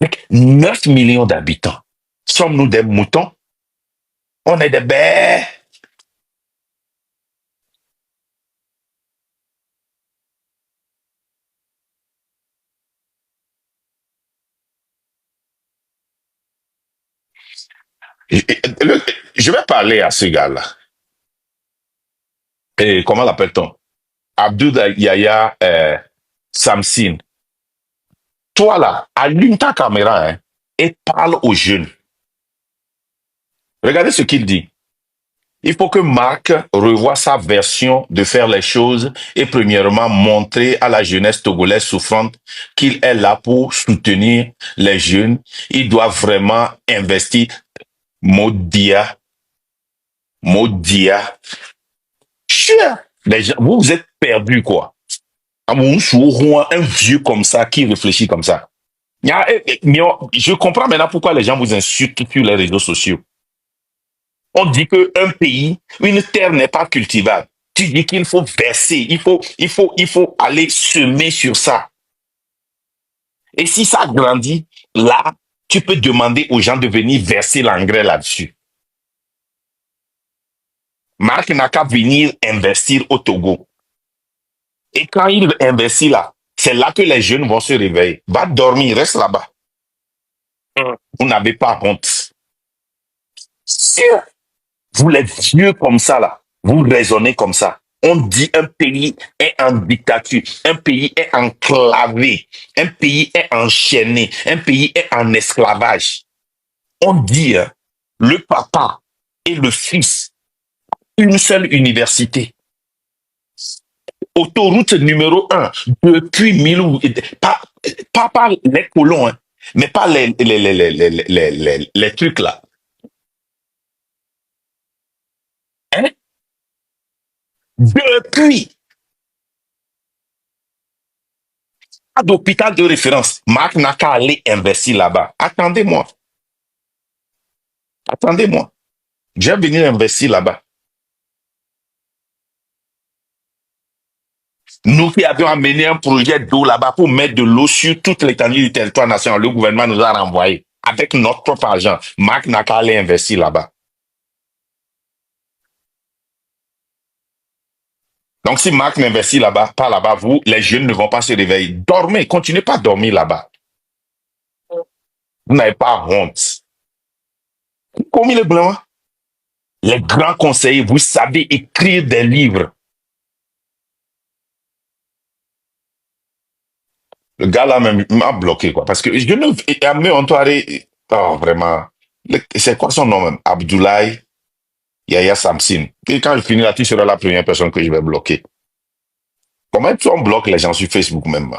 Avec 9 millions d'habitants. Sommes-nous des moutons? On est des bêtes. Je vais parler à ce gars-là. Et comment l'appelle-t-on? Abdou Yaya Samsin. Toi là, allume ta caméra hein, et parle aux jeunes. Regardez ce qu'il dit. Il faut que Marc revoie sa version de faire les choses et premièrement montrer à la jeunesse togolaise souffrante qu'il est là pour soutenir les jeunes. Il doit vraiment investir. Maudia, Maudia. Cher. Les gens, vous êtes perdus quoi. Un vieux comme ça qui réfléchit comme ça. Je comprends maintenant pourquoi les gens vous insultent sur les réseaux sociaux. On dit qu'un pays, une terre n'est pas cultivable. Tu dis qu'il faut verser, il faut aller semer sur ça. Et si ça grandit, là, tu peux demander aux gens de venir verser l'engrais là-dessus. Marc n'a qu'à venir investir au Togo. Et quand il investit là, c'est là que les jeunes vont se réveiller. Va dormir, reste là-bas. Vous n'avez pas honte. Si vous les vieux comme ça là, vous raisonnez comme ça. On dit un pays est en dictature, un pays est enclavé, un pays est enchaîné, un pays est en esclavage. On dit le papa et le fils, une seule université. Autoroute numéro 1, depuis 1000 pas les colons, hein, mais pas les trucs là. Hein? Depuis, pas d'hôpital de référence. Marc n'a qu'à aller investir là-bas. Attendez-moi. Attendez-moi. Je vais venir investir là-bas. Nous qui avions amené un projet d'eau là-bas pour mettre de l'eau sur toute l'étendue du territoire national, le gouvernement nous a renvoyé avec notre propre argent. Marc n'a qu'à aller investir là-bas. Donc si Marc n'investit là-bas, pas là-bas, vous, les jeunes ne vont pas se réveiller. Dormez, continuez pas à dormir là-bas. Vous n'avez pas honte. Comme il est blanc, les grands conseillers, vous savez écrire des livres. Le gars là même m'a bloqué quoi. Parce que je ne me entouré. Oh vraiment. C'est quoi son nom même? Abdoulaye Yaya Samsin. Et quand je finis là, tu seras la première personne que je vais bloquer. Comment on bloque les gens sur Facebook même?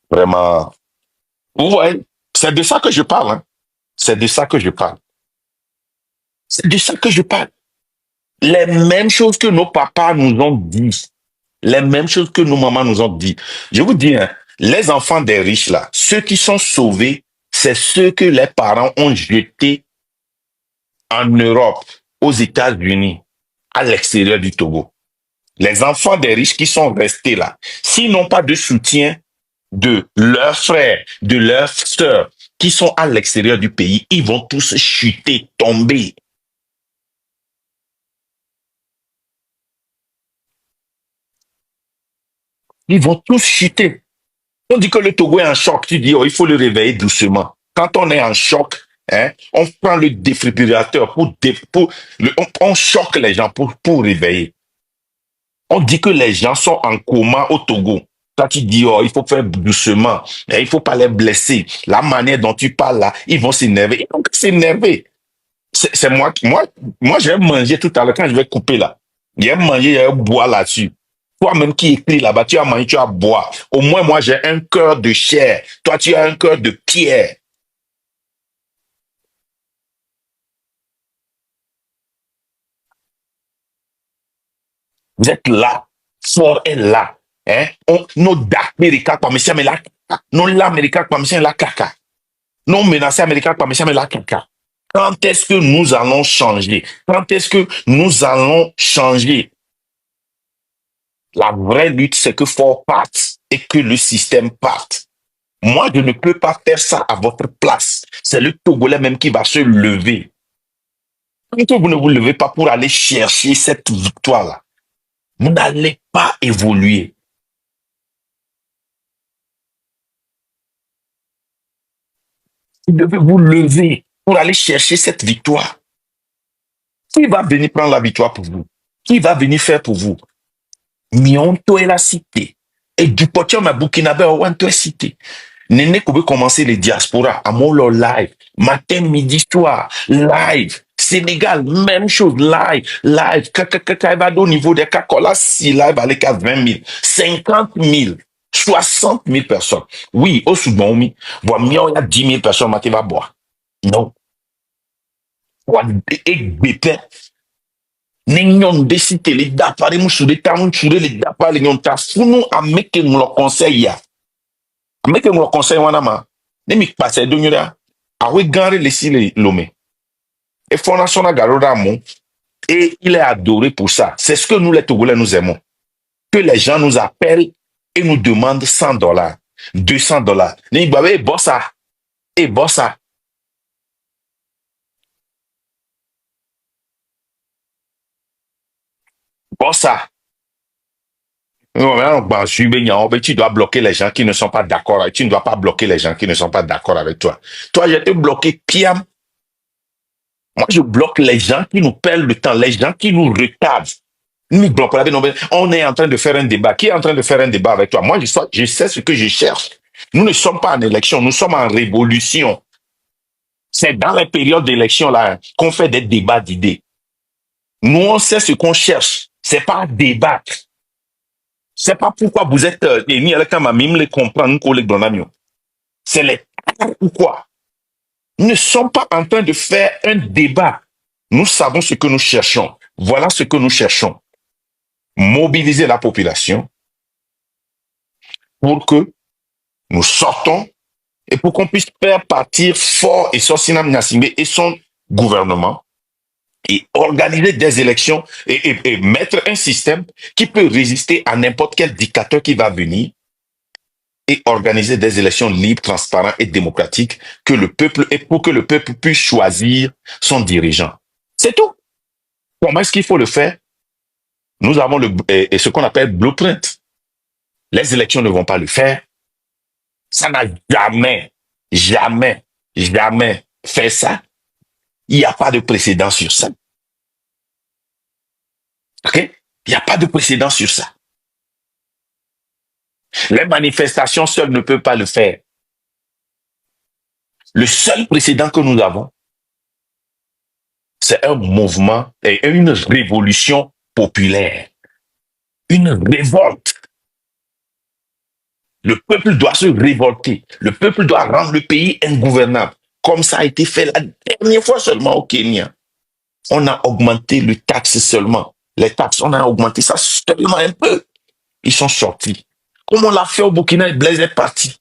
Vraiment. Vous voyez, c'est de ça que je parle. Hein. C'est de ça que je parle. C'est de ça que je parle. Les mêmes choses que nos papas nous ont dit. Les mêmes choses que nos mamans nous ont dit. Je vous dis, hein, les enfants des riches là, ceux qui sont sauvés, c'est ceux que les parents ont jetés en Europe, aux États-Unis, à l'extérieur du Togo. Les enfants des riches qui sont restés là, s'ils n'ont pas de soutien de leurs frères, de leurs sœurs qui sont à l'extérieur du pays, ils vont tous chuter, tomber. Ils vont tous chuter. On dit que le Togo est en choc. Tu dis, oh, il faut le réveiller doucement. Quand on est en choc, hein, on prend le défibrillateur on choque les gens pour réveiller. On dit que les gens sont en coma au Togo. Toi, tu dis, oh, il faut faire doucement. Il ne faut pas les blesser. La manière dont tu parles là, ils vont s'énerver. Ils vont s'énerver. C'est moi, j'ai mangé tout à l'heure quand je vais couper là. J'ai mangé, j'ai boire là-dessus. Toi-même qui écris là-bas, tu as mangé, tu as boire. Au moins, moi, j'ai un cœur de chair. Toi, tu as un cœur de pierre. Vous êtes là. Fort est là. Hein? Nos d'Américains, comme ça, mais là, nos l'Américain, comme ça, là, caca. Nos menacés américains, comme ça, mais là, caca. Quand est-ce que nous allons changer? Quand est-ce que nous allons changer? La vraie lutte, c'est que Fort parte et que le système parte. Moi, je ne peux pas faire ça à votre place. C'est le Togolais même qui va se lever. Tant que vous ne vous levez pas pour aller chercher cette victoire-là, vous n'allez pas évoluer. Vous devez vous lever pour aller chercher cette victoire. Qui va venir prendre la victoire pour vous? Qui va venir faire pour vous? Mionto est la cité. Et du potium à Burkinabé, Owanto est cité. Néné pouvait commencer les diasporas à Molo live. Matin, midi, soir, live. Sénégal, même chose, live, live. Kakakaka, au niveau des Kakola, si live avec 20 000, 50 000, 60 000 personnes. Oui, au Soudan, il y a 10 000 personnes qui vont boire. Non. Et ni ñon de cité les dapare mu sur les tamun sur les dapare les ñon ta funu ameke nglo conseil ya ameke nglo conseil wana ma ne mi passe do nyura awe ganre les si les lomé et fondation na garoda mon et il est adoré pour ça. C'est ce que nous les Togolais nous aimons, que les gens nous appellent et nous demandent $100, $200. Ne bawe bossa et bossa bossa. Non, mais non, bah, tu dois bloquer les gens qui ne sont pas d'accord. Tu ne dois pas bloquer les gens qui ne sont pas d'accord avec toi. Toi, je te bloqué Piam. Moi, je bloque les gens qui nous perdent le temps, les gens qui nous retardent. Nous bloquons la vie. On est en train de faire un débat. Qui est en train de faire un débat avec toi? Moi, je sais ce que je cherche. Nous ne sommes pas en élection, nous sommes en révolution. C'est dans les périodes d'élection là qu'on fait des débats d'idées. Nous, on sait ce qu'on cherche. C'est pas débattre. C'est pas pourquoi vous êtes ni avec ma mime les comprendre collègues dans l'avion. C'est les ou quoi. Nous ne sommes pas en train de faire un débat. Nous savons ce que nous cherchons. Voilà ce que nous cherchons. Mobiliser la population pour que nous sortons et pour qu'on puisse faire partir fort et Sosinam Nassimbe et son gouvernement et organiser des élections et mettre un système qui peut résister à n'importe quel dictateur qui va venir et organiser des élections libres, transparentes et démocratiques que le peuple et pour que le peuple puisse choisir son dirigeant. C'est tout. Comment est-ce qu'il faut le faire? Nous avons ce qu'on appelle blueprint. Les élections ne vont pas le faire. Ça n'a jamais, jamais, jamais fait ça. Il n'y a pas de précédent sur ça. OK? Il n'y a pas de précédent sur ça. Les manifestations seules ne peuvent pas le faire. Le seul précédent que nous avons, c'est un mouvement et une révolution populaire. Une révolte. Le peuple doit se révolter. Le peuple doit rendre le pays ingouvernable. Comme ça a été fait la dernière fois seulement au Kenya. On a augmenté le taxe seulement. Les taxes, on a augmenté ça seulement un peu. Ils sont sortis. Comme on l'a fait au Burkina, et Blaise est parti.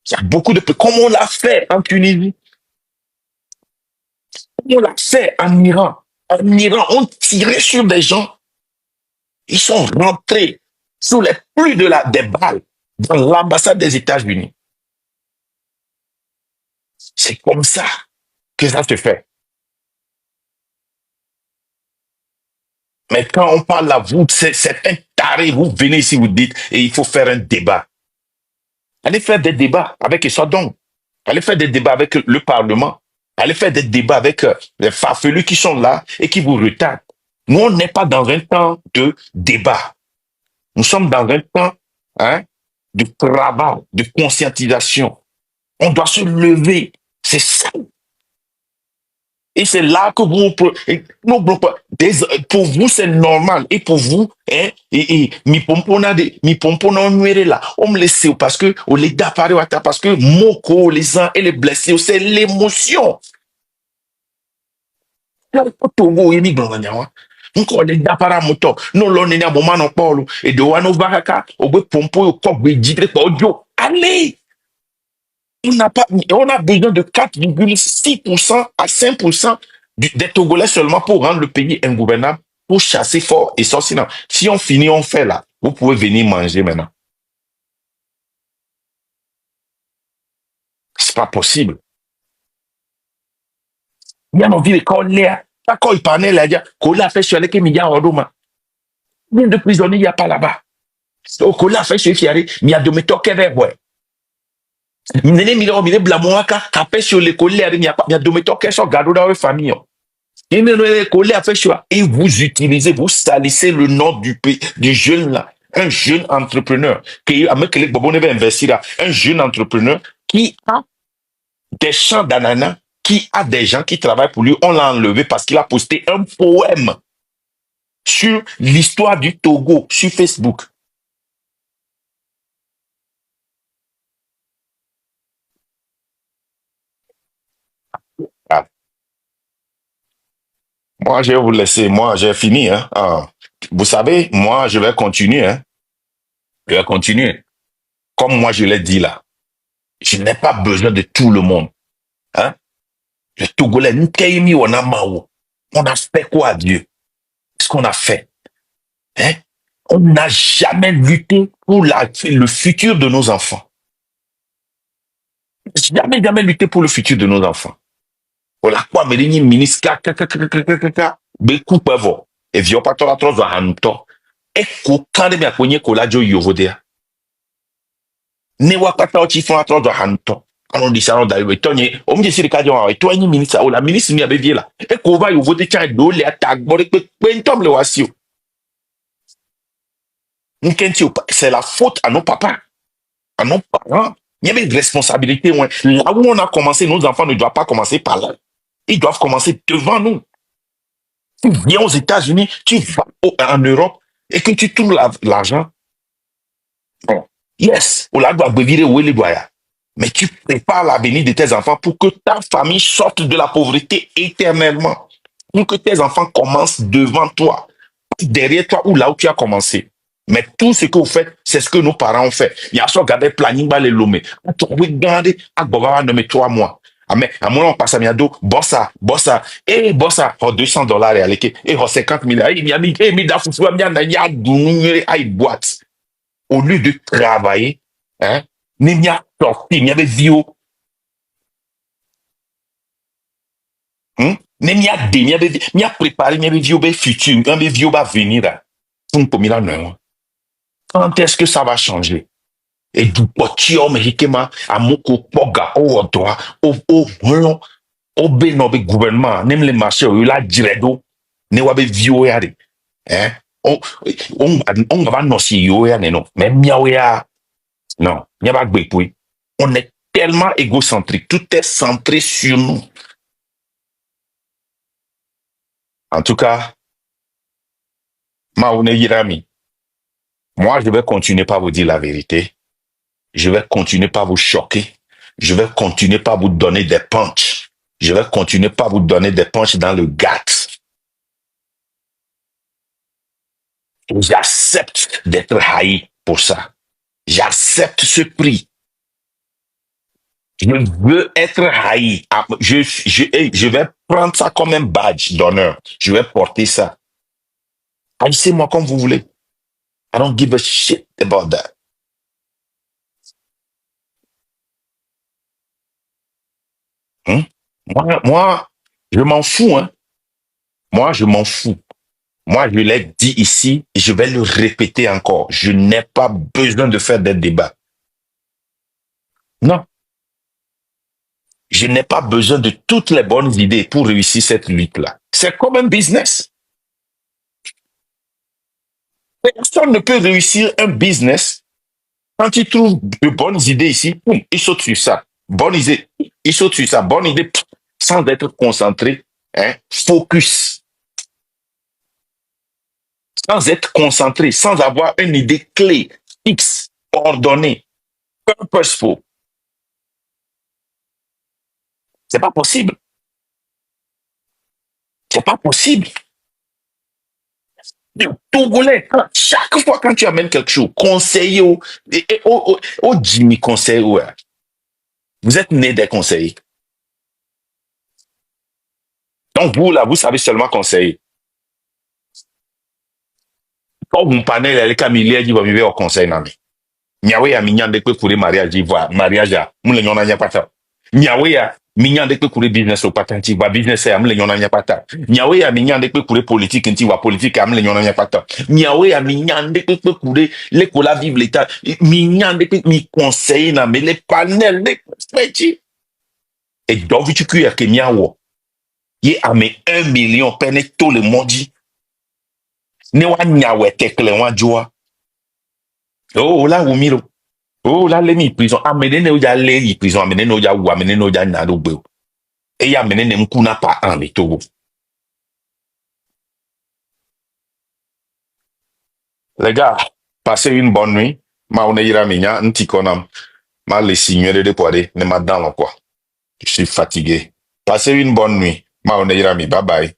Il y a beaucoup de pays. Comme on l'a fait en Tunisie. Comme on l'a fait en Iran. En Iran, on tirait sur des gens. Ils sont rentrés sous les pluies des balles dans l'ambassade des États-Unis. C'est comme ça que ça se fait. Mais quand on parle à vous, c'est un taré. Vous venez ici, vous dites, et il faut faire un débat. Allez faire des débats avec Essadon. Allez faire des débats avec le Parlement. Allez faire des débats avec les farfelus qui sont là et qui vous retardent. Nous, on n'est pas dans un temps de débat. Nous sommes dans un temps de travail, de conscientisation. On doit se lever. C'est ça. Et c'est là que pour vous, c'est normal. Et pour vous, mi pompona nuere là, on me laisse parce que, on les d'apparaître parce que, moko, les uns et les blessés, c'est l'émotion. Nko les dapara moto, no lo nenya bomano polo, et de wano vakaka, obe pompo, kogbe jidre, ojo, allez! On a besoin de 4,6% à 5% des Togolais seulement pour rendre le pays ingouvernable. pour chasser fort et sorcier. Non. Si on finit, on fait là. Vous pouvez venir manger maintenant. C'est pas possible. Il y a envie de coller. Pas quand il parlait là, il y a coller a fait sur les milliards d'euros. Combien de prisonniers il n'y a pas là-bas? Au coller a fait sur les fiarés, mais il y a de méthodes qui est ouais. Nene mi mi blamoa ka fait sur les collègues, il y a de méthodes qui sont gardées dans les familles. Les collègues a fait sur et vous utilisez, vous salissez le nom du pays, du jeune là. Un jeune entrepreneur qui avec les bobos ne investir là. Un jeune entrepreneur qui a des champs d'ananas, qui a des gens qui travaillent pour lui. On l'a enlevé parce qu'il a posté un poème sur l'histoire du Togo sur Facebook. Ah, moi, je vais vous laisser. Moi, j'ai fini. Hein. Ah, vous savez, moi, je vais continuer. Hein. Je vais continuer. Comme moi, je l'ai dit là, je n'ai pas besoin de tout le monde. Hein. Le Togolais, nous, on a fait quoi à Dieu? Qu'est-ce qu'on a fait? Hein? On n'a jamais lutté pour le futur de nos enfants. Jamais, jamais lutté pour le futur de nos enfants. Voilà quoi, mais les ministres, be coupe vo. Et viens pas toi la trop à hanto. Et quand de bien cogner kola jo yovodea. Ne wa kata o chi fon la trop à hanto. On dit ça, on d'ailleurs, Tony, on me dit si le cas et toi, ni ministre, ou la ministre mi avait là. Et qu'on va y voter, tiens, d'eau, les attaques, bon, et que, tombe le wasio. C'est la faute à nos papas, à nos parents. Il y avait une responsabilité. Ouais. Là où on a commencé, nos enfants ne doivent pas commencer par là. Ils doivent commencer devant nous. Tu viens aux États-Unis, tu vas en Europe et que tu trouves l'argent. Bon, yes, au lac doit virer où il doit. Mais tu prépares l'avenir de tes enfants pour que ta famille sorte de la pauvreté éternellement. Pour que tes enfants commencent devant toi, derrière toi ou là où tu as commencé. Mais tout ce que vous faites, c'est ce que nos parents ont fait. Il y a ça, regardez, planning, les lomé. Regardez, à Boba, nommé 3 mois. Ah, mais à moi, on passe à Miado, bossa, bossa, et bossa, oh, $200, et allez, et oh, 50 000, et mi, et mi, da, foufou, mi, na, ya, dounou, aïe, boîte. Au lieu de travailler, hein, ni mi a sorti, mi avait vie, ni mi a dé, mi a préparé, mi avait vie au futur, mi avait vie au venir, là. Pour mi, là, non. Quand est-ce que ça va changer? Et du petit homme, hikema, à moko, poga, au droit, au bénin, au gouvernement, même les marchés, là, diredo, ne wabe vio yare. Hein? On, on va non si yo ya, non. Mais miaou ya, non, n'y a pas de on est tellement égocentrique, tout est centré sur nous. En tout cas, Maoune Yirami, moi, je vais continuer par vous dire la vérité. Je vais continuer par vous choquer. Je vais continuer par vous donner des punches. Je vais continuer par vous donner des punches dans le gat. J'accepte d'être haï pour ça. J'accepte ce prix. Je veux être haï. Je vais prendre ça comme un badge d'honneur. Je vais porter ça. Haïssez-moi comme vous voulez. I don't give a shit about that. Hein? Moi, je m'en fous. Hein? Moi, je m'en fous. Moi, je l'ai dit ici et je vais le répéter encore. Je n'ai pas besoin de faire des débats. Non. Je n'ai pas besoin de toutes les bonnes idées pour réussir cette lutte-là. C'est comme un business. Personne ne peut réussir un business quand il trouve de bonnes idées ici. Il saute sur ça. Bonne idée. Il saute sur ça. Bonne idée. Sans être concentré. Hein, focus. Sans être concentré. Sans avoir une idée clé, fixe, ordonnée, purposeful. C'est pas possible. C'est pas possible. Le Togolais, chaque fois quand tu amènes quelque chose, conseiller au Jimmy conseil, ouais. Vous êtes né des conseillers. Donc vous, là, vous savez seulement conseiller. Quand vous parlez, les camiliers, vous vivez au conseil, nami. Nyawe ya minyan de kwe kure mariage ivoire, mariage ya, mule nyona nya pata. Nyawe ya minyan de kwe kure business au patanti, va business ya mule nyona nya pata. Nyawe ya minyan de kwe kure politique nti wa politique ya mule nyona nya pata. Nyawe ya minyan de kwe kure le kola vive l'état. Minyan de kwe mi conseil na me le panel de kwe. Et donc tu kuya ke miawo. Ye ame 1 million pene tout le monde. Ne wa nyawe tekle wa joa. Oh la wumiro. Oh la le mi prison. Amene ne oja le yi prison. Amene ne oja wu. Amene ne oja nyado gbe. E ya amene ne mkuna pa an le togo. Les gars, passez une bonne nuit. Ma one ira minya. Nti konam. Ma le signere de poire. Ne ma dans quoi. Je suis fatigué. Passez une bonne nuit. Ma one ira mi. Bye bye.